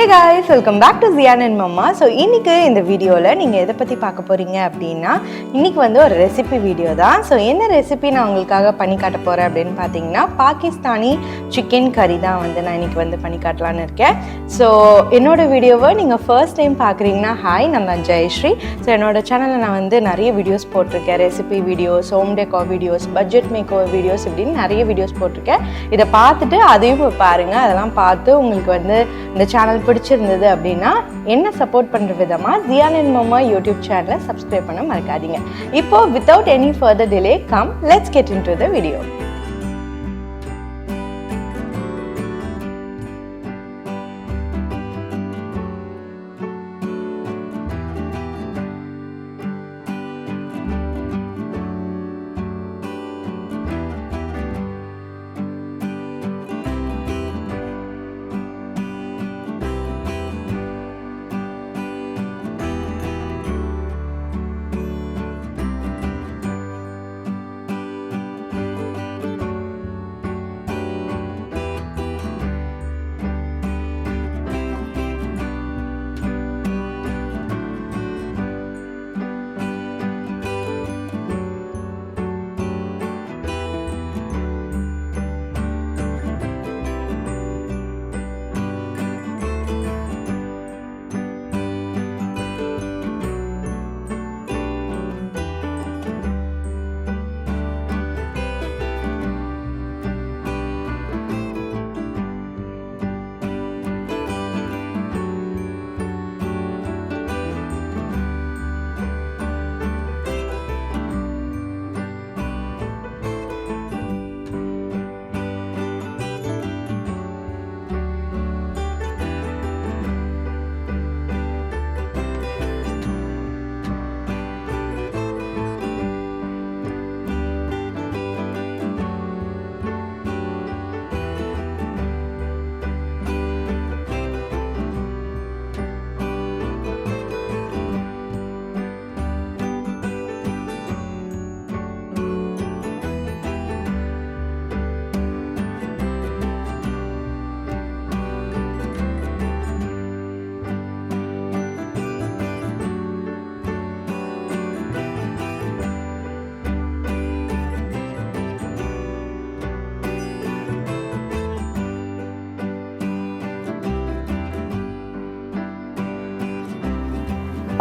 Hey guys, welcome back to Ziyanandmama. So இன்னைக்கு இந்த வீடியோல நீங்க எதை பத்தி பார்க்க போறீங்க அப்படின்னா இன்னைக்கு ஒரு ரெசிபி வீடியோ தான். ஸோ என்ன ரெசிபி நான் உங்களுக்காக பண்ணி காட்ட போறேன் அப்படின்னு பார்த்தீங்கன்னா பாகிஸ்தானி சிக்கன் கறி தான் நான் இன்னைக்கு பண்ணி காட்டலான்னு இருக்கேன். ஸோ என்னோட வீடியோவை நீங்க ஃபர்ஸ்ட் டைம் பார்க்குறீங்கன்னா ஹாய், நான் தான் ஜெயஸ்ரீ. ஸோ என்னோட சேனலில் நான் நிறைய வீடியோஸ் போட்டிருக்கேன், recipe videos, home deco videos, budget makeover videos இப்படின்னு நிறைய வீடியோஸ் போட்டிருக்கேன். இதை பார்த்துட்டு அதையும் பாருங்க. அதெல்லாம் பார்த்து உங்களுக்கு இந்த சேனல் பிடிச்சிருந்தது அப்படின்னா என்ன சப்போர்ட் பண்ற விதமா Ziyanandmama யூடியூப் சேனலை சப்ஸ்கிரைப் பண்ண மறக்காதீங்க. இப்போ without any further delay, come let's get into the video.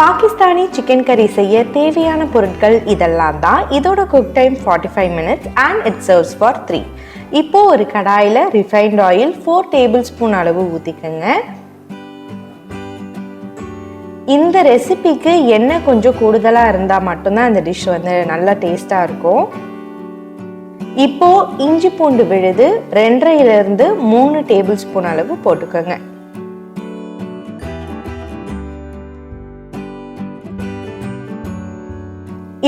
Pakistani chicken கறி செய்ய தேவையான பொருட்கள் இதெல்லாம் தான். இதோட cook time 45 minutes and it serves for 3. இப்போ ஒரு கடாயில் ரிஃபைண்ட் ஆயில் 4 டேபிள் ஸ்பூன் அளவு ஊற்றிக்கங்க. இந்த ரெசிபிக்கு எண்ணெய் கொஞ்சம் கூடுதலாக இருந்தால் மட்டும்தான் இந்த டிஷ் நல்லா டேஸ்டாக இருக்கும். இப்போ இஞ்சி பூண்டு விழுது 2.5 to 3 டேபிள் ஸ்பூன் அளவு போட்டுக்கோங்க.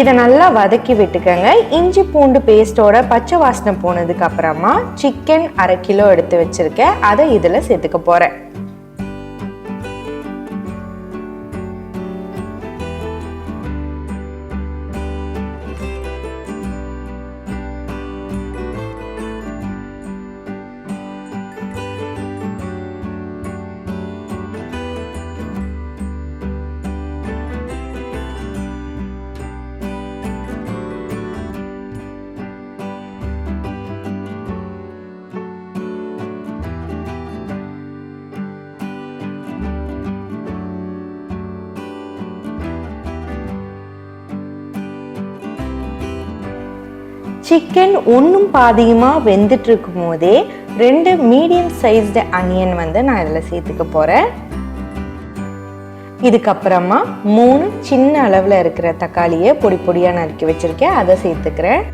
இதை நல்லா வதக்கி விட்டுக்கங்க. இஞ்சி பூண்டு பேஸ்டோட பச்சை வாசனை போனதுக்கு அப்புறமா சிக்கன் 1/2 கிலோ எடுத்து வச்சிருக்கேன், அதை இதுல சேர்த்துக்க போறேன். சிக்கன் ஒன்றும் பாதியுமாக வெந்துட்டு இருக்கும் போதே 2 மீடியம் சைஸ்டு அனியன் நான் இதில் சேர்த்துக்க போகிறேன். இதுக்கப்புறமா 3 சின்ன அளவில் இருக்கிற தக்காளியை பொடி பொடியாக நறுக்கி வச்சுருக்கேன், அதை சேர்த்துக்கிறேன்.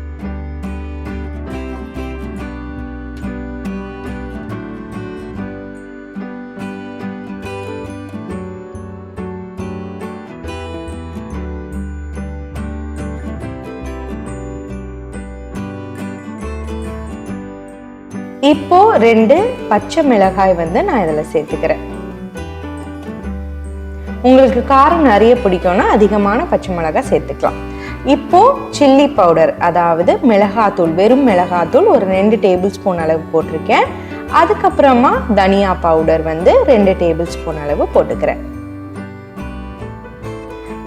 இப்போ 2 பச்சை மிளகாய் நான் இதில் சேர்த்துக்கிறேன். உங்களுக்கு காரம் நிறைய பிடிக்கும்னா அதிகமான பச்சை மிளகாய் சேர்த்துக்கலாம். இப்போ சில்லி பவுடர், அதாவது மிளகாத்தூள், வெறும் மிளகாத்தூள் ஒரு 2 டேபிள் ஸ்பூன் அளவு போட்டிருக்கேன். அதுக்கப்புறமா தனியா பவுடர் வந்து 2 டேபிள் ஸ்பூன் அளவு போட்டுக்கிறேன்.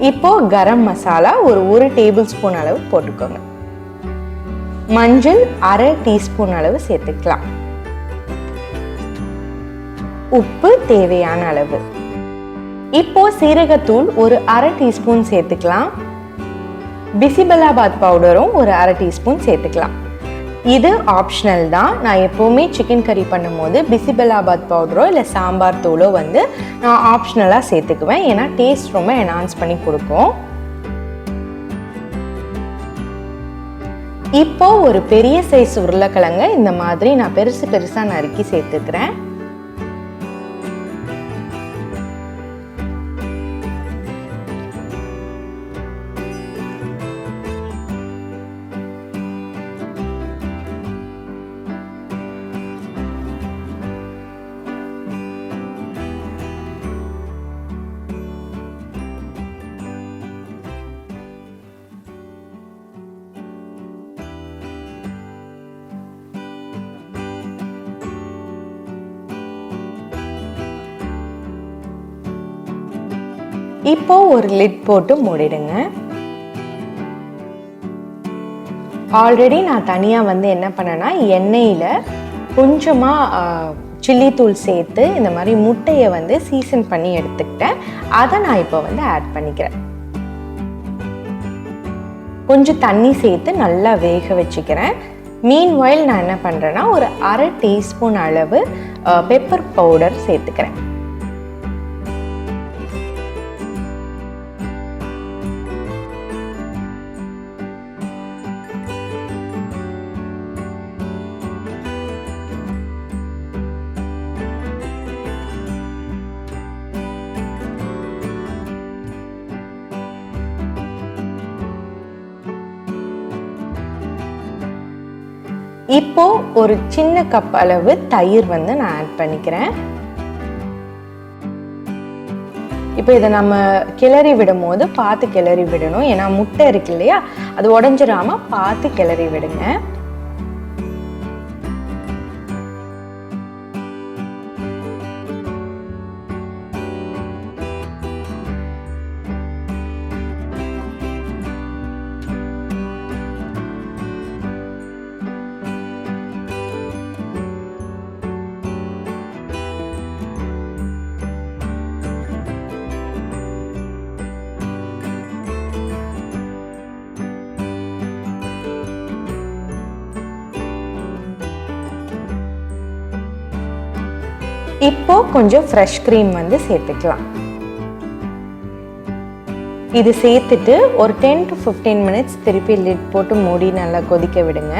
இப்போ கரம் மசாலா ஒரு 1 டேபிள் ஸ்பூன் அளவு போட்டுக்கோங்க. மஞ்சள் 1/2 டீஸ்பூன் அளவு சேர்த்துக்கலாம். உப்பு தேவையான அளவு. இப்போ சீரகத்தூள் ஒரு 1/2 டீஸ்பூன் சேர்த்துக்கலாம். பிசிபெல்லாபாத் பவுடரும் ஒரு 1/2 டீஸ்பூன் சேர்த்துக்கலாம். இது ஆப்ஷனல் தான். நான் எப்போவுமே சிக்கன் கறி பண்ணும்போது பிசிபெல்லாபாத் பவுடரோ இல்லை சாம்பார் தூளோ வந்து நான் ஆப்ஷனலாக சேர்த்துக்குவேன். ஏன்னா டேஸ்ட் ரொம்ப என்ஹான்ஸ் பண்ணி கொடுக்கும். இப்போ ஒரு பெரிய சைஸ் உருளைக்கிழங்க இந்த மாதிரி நான் பெருசாக நறுக்கி சேர்த்துக்கிறேன். இப்போ ஒரு லிட் போட்டு மூடிடுங்க. ஆல்ரெடி நான் தனியாக வந்து என்ன பண்ணேன்னா எண்ணெயில் கொஞ்சமாக சில்லி தூள் சேர்த்து இந்த மாதிரி முட்டையை வந்து சீசன் பண்ணி எடுத்துக்கிட்டேன். அதை நான் இப்போ வந்து ஆட் பண்ணிக்கிறேன். கொஞ்சம் தண்ணி சேர்த்து நல்லா வேக வச்சுக்கிறேன். மீன்வைல் நான் என்ன பண்ணுறேன்னா ஒரு 1/2 டீஸ்பூன் அளவு பெப்பர் பவுடர் சேர்த்துக்கிறேன். இப்போ ஒரு சின்ன கப் அளவு தயிர் வந்து நான் ஆட் பண்ணிக்கிறேன். இப்போ இதை நம்ம கிளறி விடும் போது பார்த்து கிளறி விடணும். ஏன்னா முட்டை இருக்கு இல்லையா, அது உடஞ்சிடாம பார்த்து கிளறி விடுங்க. இப்போ கொஞ்சம் ஃப்ரெஷ் க்ரீம் வந்து சேர்த்துக்கலாம். இது சேர்த்துட்டு ஒரு 10 to 15 மினிட்ஸ் திருப்பி லிட் போட்டு மூடி நல்லா கொதிக்க விடுங்க.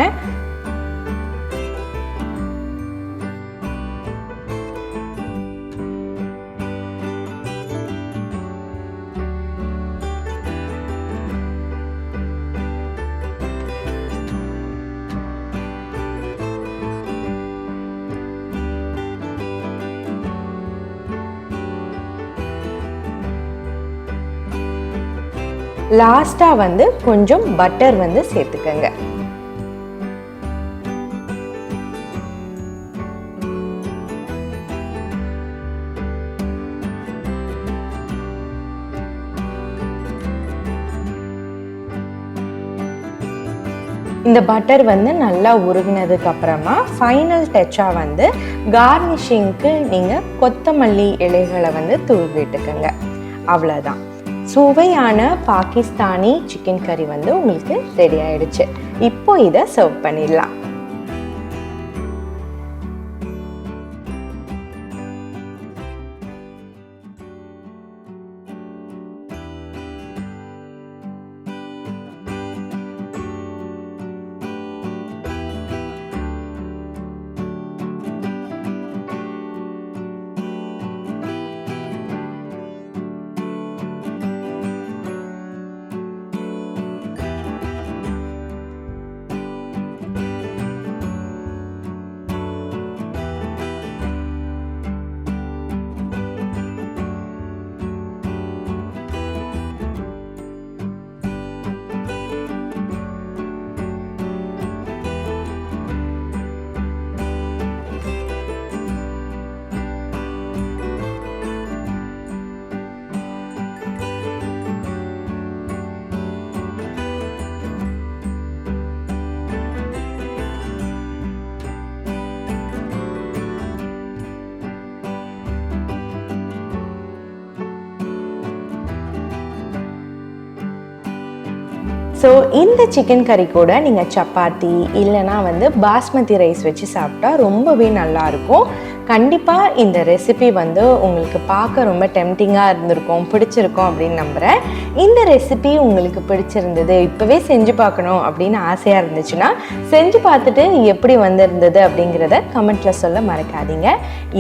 லாஸ்டா வந்து கொஞ்சம் பட்டர் வந்து சேர்த்துக்கங்க. இந்த பட்டர் வந்து நல்லா உருகினதுக்கு அப்புறமா ஃபைனல் டச்சா வந்து கார்னிஷிங்க்கு நீங்க கொத்தமல்லி இலைகளை வந்து தூவி விட்டுக்கங்க. அவ்வளோதான். சுவையான பாகிஸ்தானி சிக்கன் கறி வந்து உங்களுக்கு ரெடி ஆயிடுச்சு. இப்போ இதை சர்வ் பண்ணிடலாம். ஸோ இந்த சிக்கன் கறி கூட நீங்கள் சப்பாத்தி இல்லைனா வந்து பாஸ்மதி ரைஸ் வச்சு சாப்பிட்டா ரொம்பவே நல்லாயிருக்கும். கண்டிப்பாக இந்த ரெசிபி வந்து உங்களுக்கு பார்க்க ரொம்ப டெம்டிங்காக இருந்திருக்கும், பிடிச்சிருக்கும் அப்படின்னு நம்புகிறேன். இந்த ரெசிபி உங்களுக்கு பிடிச்சிருந்தது, இப்போவே செஞ்சு பார்க்கணும் அப்படின்னு ஆசையாக இருந்துச்சுன்னா செஞ்சு பார்த்துட்டு எப்படி வந்திருந்தது அப்படிங்கிறத கமெண்ட்டில் சொல்ல மறக்காதீங்க.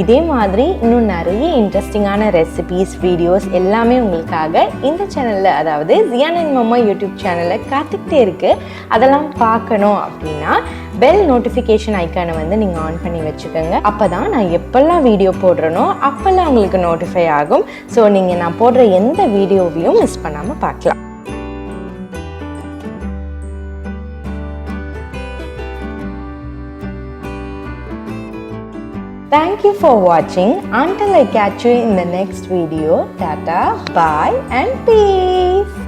இதே மாதிரி இன்னும் நிறைய இன்ட்ரெஸ்டிங்கான ரெசிபீஸ், வீடியோஸ் எல்லாமே உங்களுக்காக இந்த சேனலில், அதாவது ஜியானண்ட்மாமா யூடியூப் சேனலில் காத்துக்கிட்டே இருக்குது. அதெல்லாம் பார்க்கணும் அப்படின்னா பெல் நோட்டிஃபிகேஷன் ஐக்கானை வந்து நீங்கள் ஆன் பண்ணி வச்சுக்கோங்க. அப்போ தான் நான் எப்பெல்லாம் வீடியோ போடுறனோ அப்போல்லாம் உங்களுக்கு நோட்டிஃபை ஆகும். ஸோ நீங்கள் நான் போடுற எந்த வீடியோவையும் மிஸ் பண்ணாமல் பார்க்கலாம். Thank you for watching. Until I catch you in the next video, tata, bye and peace.